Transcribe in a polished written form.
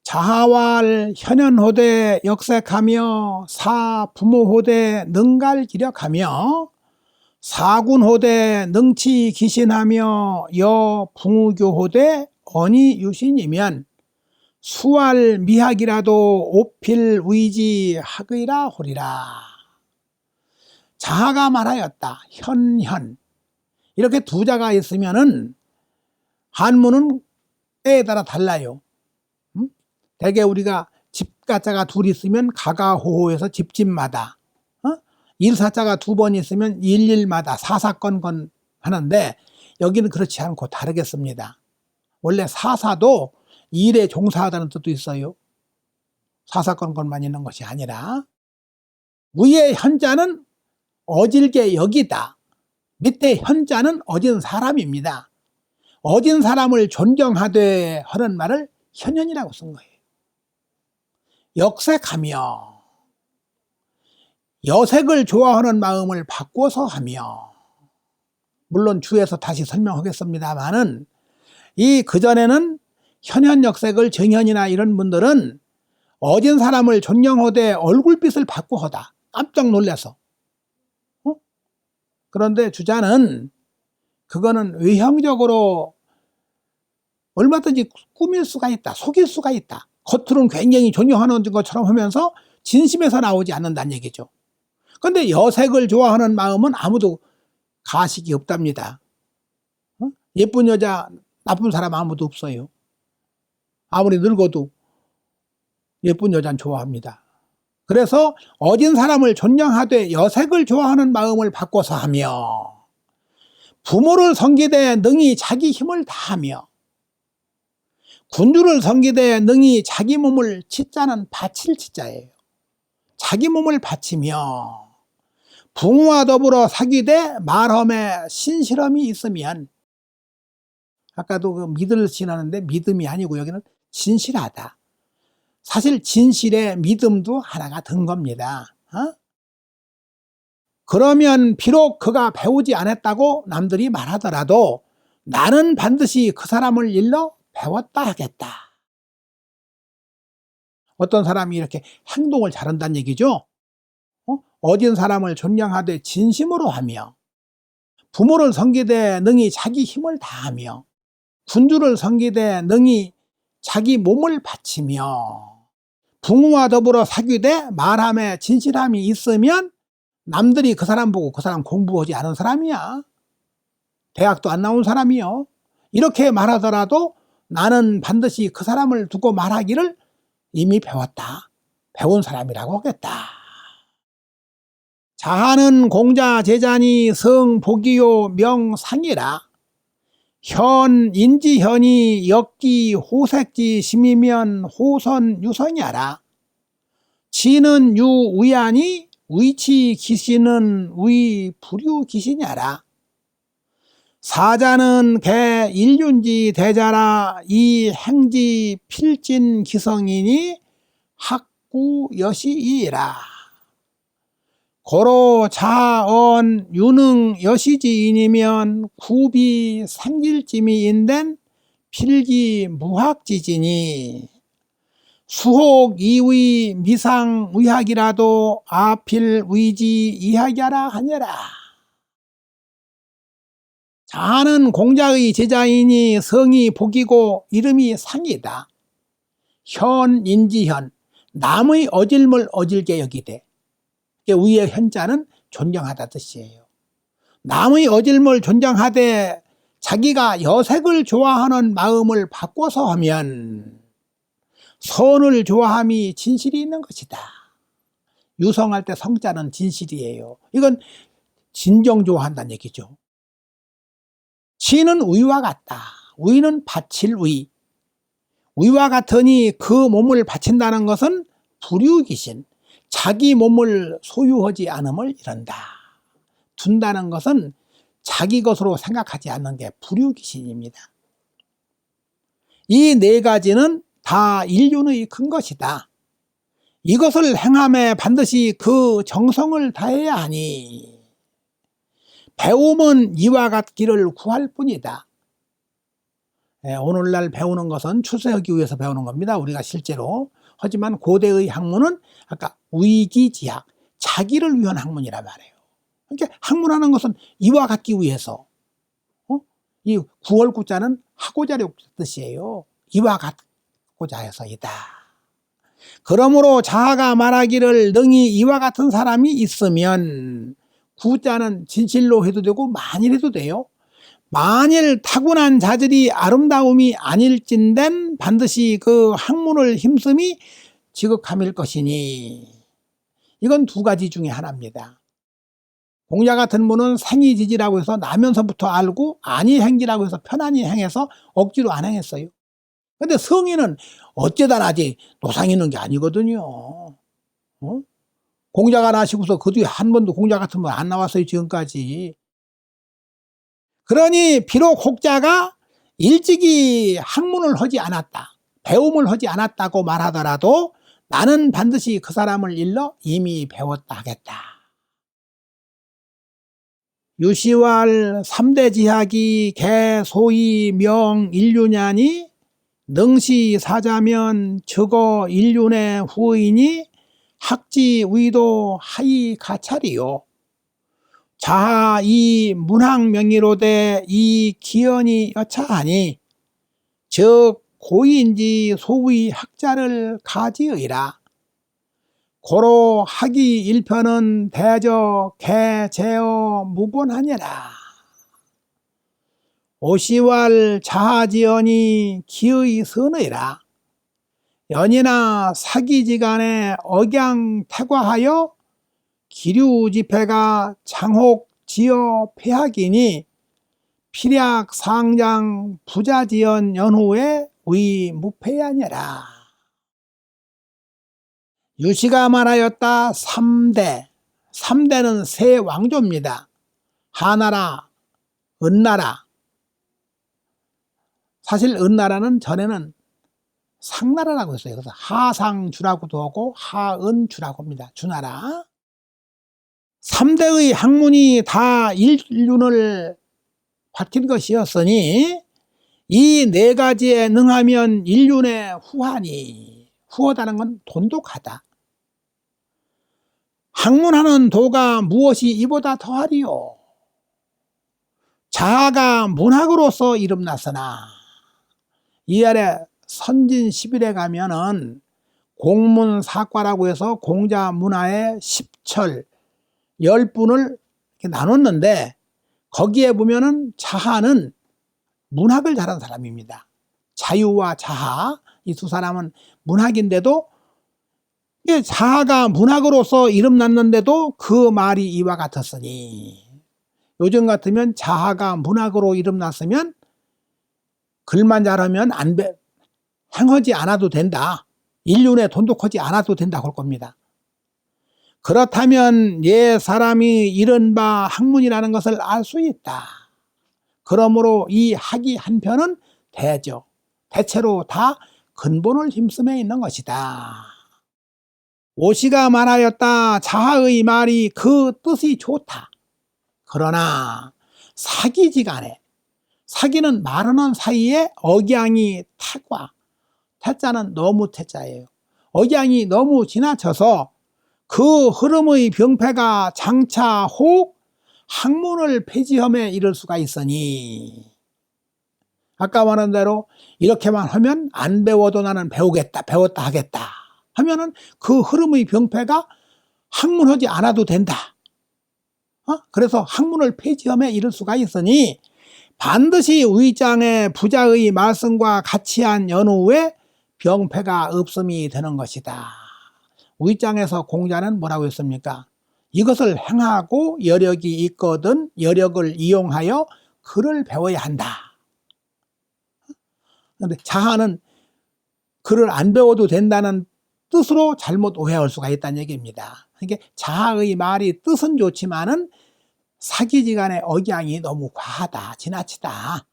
자하왈 현현호대 역색하며 사부모호대 능갈기력하며 사군호대 능치기신하며 여붕우교호대 언이유신이면 수할 미학이라도 오필의지 학의라 호리라. 자하가 말하였다. 현현. 이렇게 두 자가 있으면은 한문은 때에 따라 달라요. 대개 우리가 집가자가 둘 있으면 가가호호해서 집집마다, 일사자가 두 번 있으면 일일마다 사사건건 하는데 여기는 그렇지 않고 다르겠습니다. 원래 사사도 일에 종사하다는 뜻도 있어요. 사사건건만 있는 것이 아니라 위에 현자는 어질게 여기다. 밑에 현자는 어진 사람입니다. 어진 사람을 존경하되 하는 말을 현현이라고 쓴 거예요. 역색하며 여색을 좋아하는 마음을 바꿔서 하며, 물론 주에서 다시 설명하겠습니다만은 이 그전에는 현현역색을 정현이나 이런 분들은 어진 사람을 존경하되 얼굴빛을 바꾸하다. 깜짝 놀라서. 그런데 주자는 그거는 외형적으로 얼마든지 꾸밀 수가 있다. 속일 수가 있다. 겉으로는 굉장히 존경하는 것처럼 하면서 진심에서 나오지 않는다는 얘기죠. 그런데 여색을 좋아하는 마음은 아무도 가식이 없답니다. 예쁜 여자, 나쁜 사람 아무도 없어요. 아무리 늙어도 예쁜 여자는 좋아합니다. 그래서 어진 사람을 존경하되 여색을 좋아하는 마음을 바꿔서 하며, 부모를 섬기되 능히 자기 힘을 다하며, 군주를 섬기되 능히 자기 몸을, 치자는 바칠 치자예요. 자기 몸을 바치며 붕우와 더불어 사귀되 말험에 신실함이 있으면, 아까도 그 믿을 신하는데 믿음이 아니고 여기는 진실하다. 사실 진실의 믿음도 하나가 든 겁니다. 그러면 비록 그가 배우지 않았다고 남들이 말하더라도 나는 반드시 그 사람을 일러 배웠다 하겠다. 어떤 사람이 이렇게 행동을 잘한다는 얘기죠. 어진 사람을 존경하되 진심으로 하며, 부모를 섬기되 능히 자기 힘을 다하며, 군주를 섬기되 능히 자기 몸을 바치며, 붕우와 더불어 사귀되 말함에 진실함이 있으면 남들이 그 사람 보고 그 사람 공부하지 않은 사람이야. 대학도 안 나온 사람이요. 이렇게 말하더라도 나는 반드시 그 사람을 두고 말하기를 이미 배웠다. 배운 사람이라고 하겠다. 자하는 공자 제자니 성복이요 명상이라. 현인지현이 역기 호색지 심이면 호선유선이하라. 지는 유의하니 위치 기신은 위불유 기신이하라. 사자는 개 일륜지 대자라. 이 행지 필진 기성이니 학구 여시이라. 고로 자언 유능 여시지인이면 구비 생길짐이 인된 필기 무학지지니 수혹 이의 미상 의학이라도 아필 의지 이학이라 하니라. 자는 공자의 제자이니 성이 복이고 이름이 상이다. 현인지현, 남의 어질물 어질게 여기되, 위의 현자는 존경하다 뜻이에요. 남의 어질물 존경하되 자기가 여색을 좋아하는 마음을 바꿔서 하면 선을 좋아함이 진실이 있는 것이다. 유성할 때 성자는 진실이에요. 이건 진정 좋아한다는 얘기죠. 지는 위와 같다. 위는 바칠 위. 위와 같으니 그 몸을 바친다는 것은 불유귀신, 자기 몸을 소유하지 않음을 이른다. 둔다는 것은 자기 것으로 생각하지 않는 게 불유귀신입니다. 이 네 가지는 다 인륜의 큰 것이다. 이것을 행함에 반드시 그 정성을 다해야 하니 배움은 이와 같기를 구할 뿐이다. 오늘날 배우는 것은 출세하기 위해서 배우는 겁니다. 우리가 실제로. 하지만 고대의 학문은 아까 위기지학, 자기를 위한 학문이란 말이에요. 그러니까 학문하는 것은 이와 같기 위해서. 이 구월구자는 하고자의 뜻이에요. 이와 같고자 해서이다. 그러므로 자아가 말하기를 능히 이와 같은 사람이 있으면, 구자는 진실로 해도 되고 만일 해도 돼요. 만일 타고난 자질이 아름다움이 아닐진된 반드시 그 학문을 힘씀이 지극함일 것이니, 이건 두 가지 중에 하나입니다. 공자 같은 분은 생이지지라고 해서 나면서부터 알고 아니 행지라고 해서 편안히 행해서 억지로 안 행했어요. 근데 성인은 어째다 나지 노상 있는 게 아니거든요. 공자가 나시고서 그 뒤에 한 번도 공자 같은 분 안 나왔어요, 지금까지. 그러니 비록 혹자가 일찍이 학문을 하지 않았다, 배움을 하지 않았다고 말하더라도 나는 반드시 그 사람을 일러 이미 배웠다 하겠다. 유시왈 3대 지학이 개 소이 명 인륜하니 능시 사자면 적어 인륜의 후이니 학지 위도 하이 가찰이요. 자하 이 문학 명의로되 이 기연이 여차하니 즉 고인지 소위 학자를 가지의라. 고로 학이 일편은 대저 개제어 무본하니라. 오시왈 자하지연이 기의 선의라. 연이나 사기지간에 억양태과하여 기류지패가 장혹지어 폐학이니 필약 상장 부자지연 연후에 위무패하니라. 유시가 말하였다. 3대. 3대는 세 왕조입니다. 하나라, 은나라. 사실 은나라는 전에는 상나라라고 했어요. 그래서 하상주라고도 하고 하은주라고 합니다. 주나라. 3대의 학문이 다 인륜을 밝힌 것이었으니 이 네 가지에 능하면 인륜의 후하니, 후하다는 건 돈독하다. 학문하는 도가 무엇이 이보다 더하리요. 자아가 문학으로서 이름났으나 이 아래 선진 10일에 가면은 공문사과라고 해서 공자 문화의 10철 10분을 나눴는데 거기에 보면은 자하는 문학을 잘한 사람입니다. 자유와 자하, 이 두 사람은 문학인데도 자하가 문학으로서 이름났는데도 그 말이 이와 같았으니, 요즘 같으면 자하가 문학으로 이름났으면 글만 잘하면 행하지 않아도 된다, 인륜에 돈독하지 않아도 된다 할 겁니다. 그렇다면 예 사람이 이른바 학문이라는 것을 알 수 있다. 그러므로 이 학이 한편은 대체로 다 근본을 힘쓰며 있는 것이다. 오시가 말하였다. 자하의 말이 그 뜻이 좋다. 그러나 사기지간에, 사기는 말하는 사이에 억양이 태과, 태자는 너무 태자예요. 억양이 너무 지나쳐서 그 흐름의 병폐가 장차 혹 학문을 폐지함에 이를 수가 있으니, 아까 말한 대로 이렇게만 하면 안 배워도 나는 배우겠다, 배웠다 하겠다 하면은 그 흐름의 병폐가 학문하지 않아도 된다. 그래서 학문을 폐지함에 이를 수가 있으니 반드시 위장의 부자의 말씀과 같이 한 연후에 병폐가 없음이 되는 것이다. 위장에서 공자는 뭐라고 했습니까? 이것을 행하고 여력이 있거든 여력을 이용하여 글을 배워야 한다. 그런데 자하는 글을 안 배워도 된다는 뜻으로 잘못 오해할 수가 있다는 얘기입니다. 그러니까 자하의 말이 뜻은 좋지만은 사기지간의 억양이 너무 과하다, 지나치다.